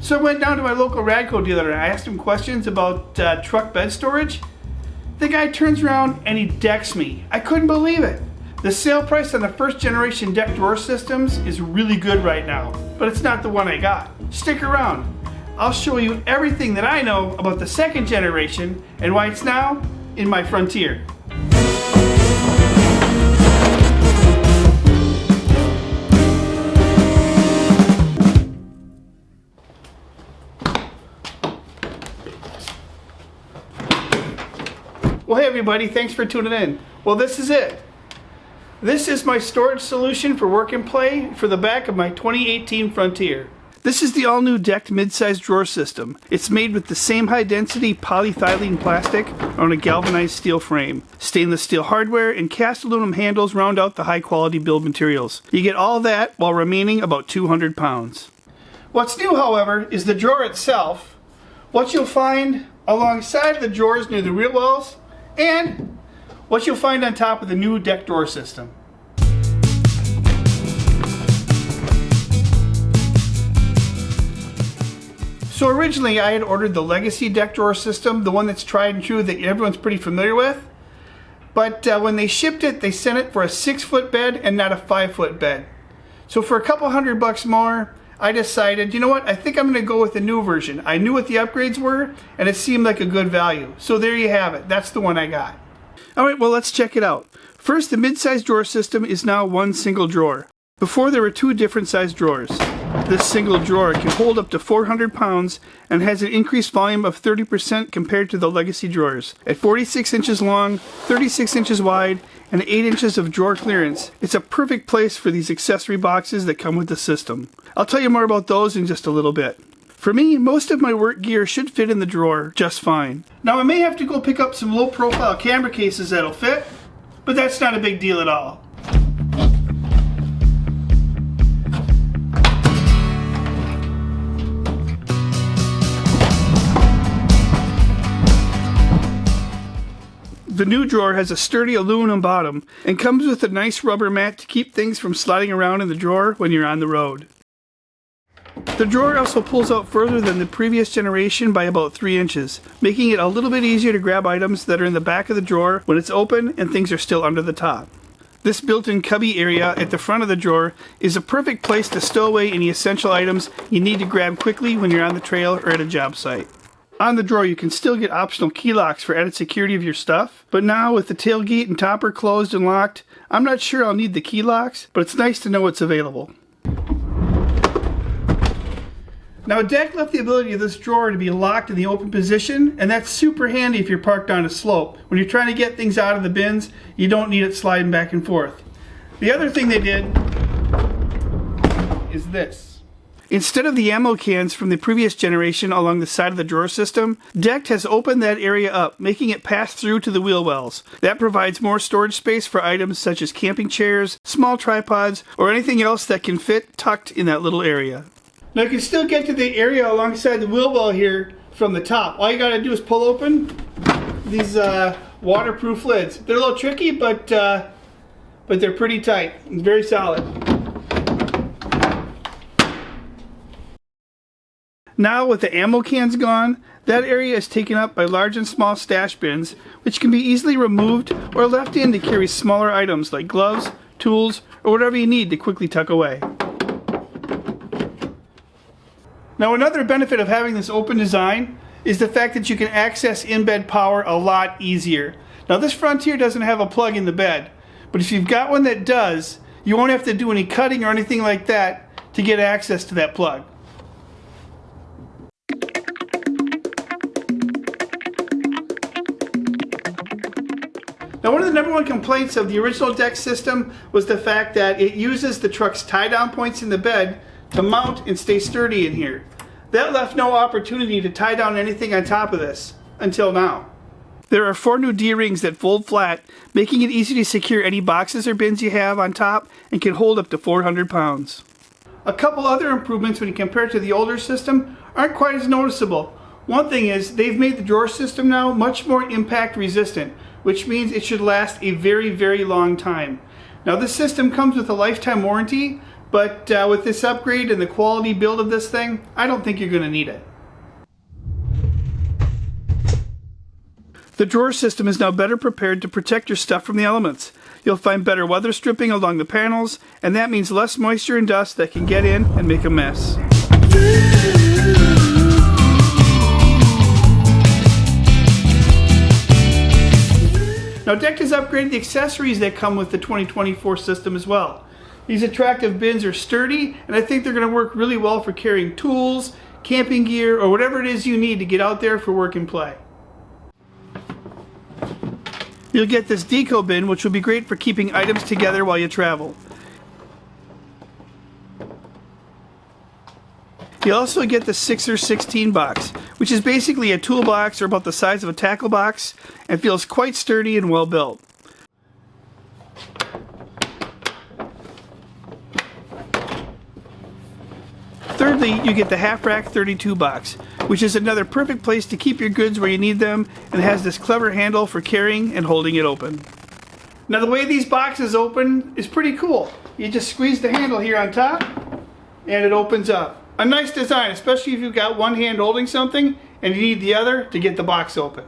So I went down to my local Radco dealer and I asked him questions about truck bed storage. The guy turns around and he decks me. I couldn't believe it. The sale price on the first generation deck drawer systems is really good right now, but it's not the one I got. Stick around. I'll show you everything that I know about the second generation and why it's now in my Frontier. Well, hey everybody, thanks for tuning in. Well, this is it. This is my storage solution for work and play for the back of my 2018 Frontier. This is the all-new decked mid-size drawer system. It's made with the same high-density polyethylene plastic on a galvanized steel frame. Stainless steel hardware and cast aluminum handles round out the high-quality build materials. You get all that while remaining about 200 pounds. What's new, however, is the drawer itself. What you'll find alongside the drawers near the wheel wells, and what you'll find on top of the new deck drawer system. So originally I had ordered the legacy deck drawer system, the one that's tried and true that everyone's pretty familiar with. But when they shipped it, they sent it for a 6-foot bed and not a 5-foot bed. So for a couple $100 more, I decided, you know what, I think I'm going to go with the new version. I knew what the upgrades were, and it seemed like a good value. So there you have it. That's the one I got. Alright, well, let's check it out. First, the mid-size drawer system is now one single drawer. Before, there were two different size drawers. This single drawer can hold up to 400 pounds and has an increased volume of 30% compared to the legacy drawers. At 46 inches long, 36 inches wide, and 8 inches of drawer clearance, it's a perfect place for these accessory boxes that come with the system. I'll tell you more about those in just a little bit. For me, most of my work gear should fit in the drawer just fine. Now I may have to go pick up some low profile camera cases that'll fit, but that's not a big deal at all. The new drawer has a sturdy aluminum bottom and comes with a nice rubber mat to keep things from sliding around in the drawer when you're on the road. The drawer also pulls out further than the previous generation by about 3 inches, making it a little bit easier to grab items that are in the back of the drawer when it's open and things are still under the top. This built-in cubby area at the front of the drawer is a perfect place to stow away any essential items you need to grab quickly when you're on the trail or at a job site. On the drawer, you can still get optional key locks for added security of your stuff, but now with the tailgate and topper closed and locked, I'm not sure I'll need the key locks, but it's nice to know it's available. Now, a deck left the ability of this drawer to be locked in the open position, and that's super handy if you're parked on a slope. When you're trying to get things out of the bins, you don't need it sliding back and forth. The other thing they did is this. Instead of the ammo cans from the previous generation along the side of the drawer system, Decked has opened that area up, making it pass through to the wheel wells. That provides more storage space for items such as camping chairs, small tripods, or anything else that can fit tucked in that little area. Now you can still get to the area alongside the wheel well here from the top. All you gotta do is pull open these waterproof lids. They're a little tricky, but they're pretty tight and very solid. Now with the ammo cans gone, that area is taken up by large and small stash bins, which can be easily removed or left in to carry smaller items like gloves, tools, or whatever you need to quickly tuck away. Now another benefit of having this open design is the fact that you can access in-bed power a lot easier. Now this Frontier doesn't have a plug in the bed, but if you've got one that does, you won't have to do any cutting or anything like that to get access to that plug. Now, one of the #1 complaints of the original deck system was the fact that it uses the truck's tie-down points in the bed to mount and stay sturdy in here. That left no opportunity to tie down anything on top of this, until now. There are 4 new D-rings that fold flat, making it easy to secure any boxes or bins you have on top and can hold up to 400 pounds. A couple other improvements when you compare it to the older system aren't quite as noticeable. One thing is they've made the drawer system now much more impact resistant, which means it should last a very, very long time. Now this system comes with a lifetime warranty, But with this upgrade and the quality build of this thing, I don't think you're going to need it. The drawer system is now better prepared to protect your stuff from the elements. You'll find better weather stripping along the panels, and that means less moisture and dust that can get in and make a mess. Now Deck has upgraded the accessories that come with the 2024 system as well. These attractive bins are sturdy, and I think they're going to work really well for carrying tools, camping gear, or whatever it is you need to get out there for work and play. You'll get this deco bin, which will be great for keeping items together while you travel. You'll also get the 6x16 box, which is basically a toolbox or about the size of a tackle box and feels quite sturdy and well built. Thirdly, you get the half rack 32 box, which is another perfect place to keep your goods where you need them and has this clever handle for carrying and holding it open. Now the way these boxes open is pretty cool. You just squeeze the handle here on top and it opens up. A nice design, especially if you've got one hand holding something and you need the other to get the box open.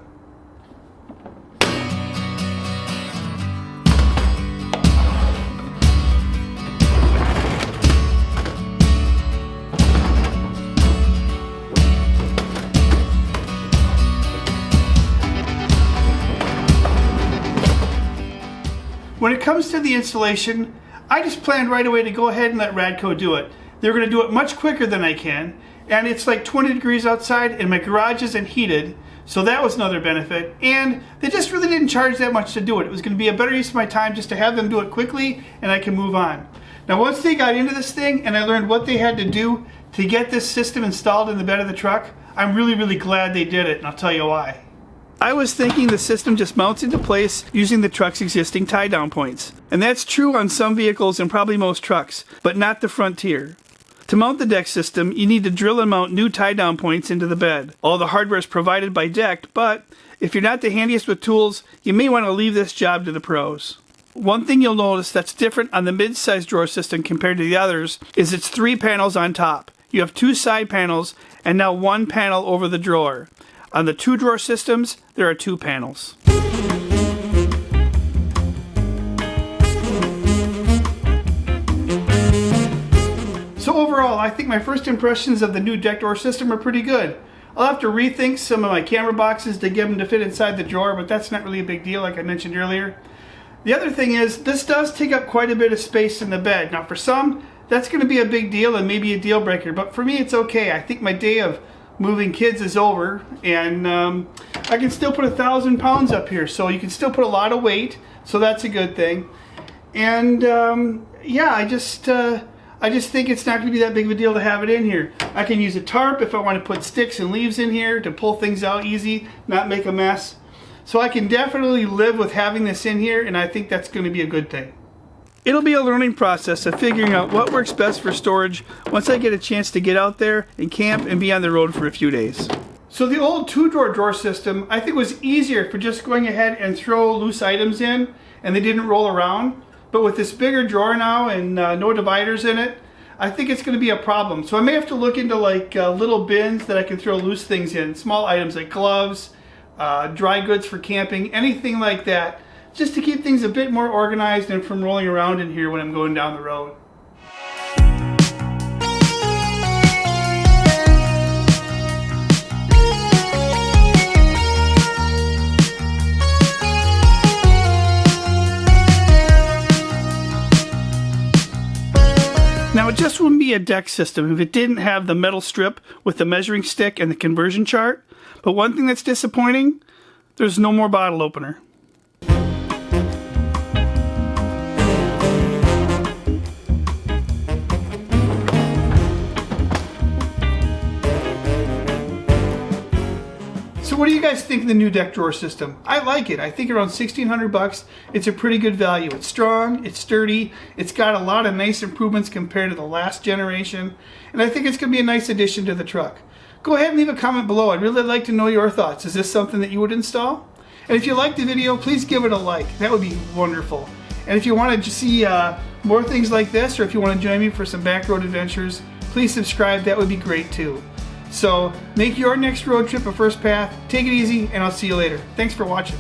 When it comes to the installation, I just planned right away to go ahead and let Radco do it. They're going to do it much quicker than I can, and it's like 20 degrees outside and my garage isn't heated, so that was another benefit. And they just really didn't charge that much to do it. It was going to be a better use of my time just to have them do it quickly and I can move on. Now once they got into this thing and I learned what they had to do to get this system installed in the bed of the truck, I'm really glad they did it, and I'll tell you why. I was thinking the system just mounts into place using the truck's existing tie-down points. And that's true on some vehicles and probably most trucks, but not the Frontier. To mount the Deck system, you need to drill and mount new tie-down points into the bed. All the hardware is provided by Deck, but if you're not the handiest with tools, you may want to leave this job to the pros. One thing you'll notice that's different on the mid-size drawer system compared to the others is it's 3 panels on top. You have 2 side panels and now 1 panel over the drawer. On the 2 drawer systems, there are 2 panels. So overall, I think my first impressions of the new deck drawer system are pretty good. I'll have to rethink some of my camera boxes to get them to fit inside the drawer, but that's not really a big deal like I mentioned earlier. The other thing is, this does take up quite a bit of space in the bed. Now for some, that's going to be a big deal and maybe a deal breaker, but for me it's okay. I think my day of moving kids is over, and I can still put 1,000 pounds up here, so you can still put a lot of weight, so that's a good thing. And yeah, I just think it's not going to be that big of a deal to have it in here. I can use a tarp if I want to put sticks and leaves in here to pull things out easy, not make a mess. So I can definitely live with having this in here, and I think that's going to be a good thing. It'll be a learning process of figuring out what works best for storage once I get a chance to get out there and camp and be on the road for a few days. So the old 2-drawer system, I think, was easier for just going ahead and throw loose items in and they didn't roll around. But with this bigger drawer now and no dividers in it, I think it's going to be a problem. So I may have to look into like little bins that I can throw loose things in, small items like gloves, dry goods for camping, anything like that, just to keep things a bit more organized and from rolling around in here when I'm going down the road. Now it just wouldn't be a deck system if it didn't have the metal strip with the measuring stick and the conversion chart, but one thing that's disappointing, there's no more bottle opener. So what do you guys think of the new deck drawer system? I like it. I think around $1,600 it's a pretty good value. It's strong, it's sturdy, it's got a lot of nice improvements compared to the last generation, and I think it's going to be a nice addition to the truck. Go ahead and leave a comment below. I'd really like to know your thoughts. Is this something that you would install? And if you liked the video, please give it a like. That would be wonderful. And if you want to see more things like this, or if you want to join me for some back road adventures, please subscribe. That would be great too. So make your next road trip a first path. Take it easy, and I'll see you later. Thanks for watching.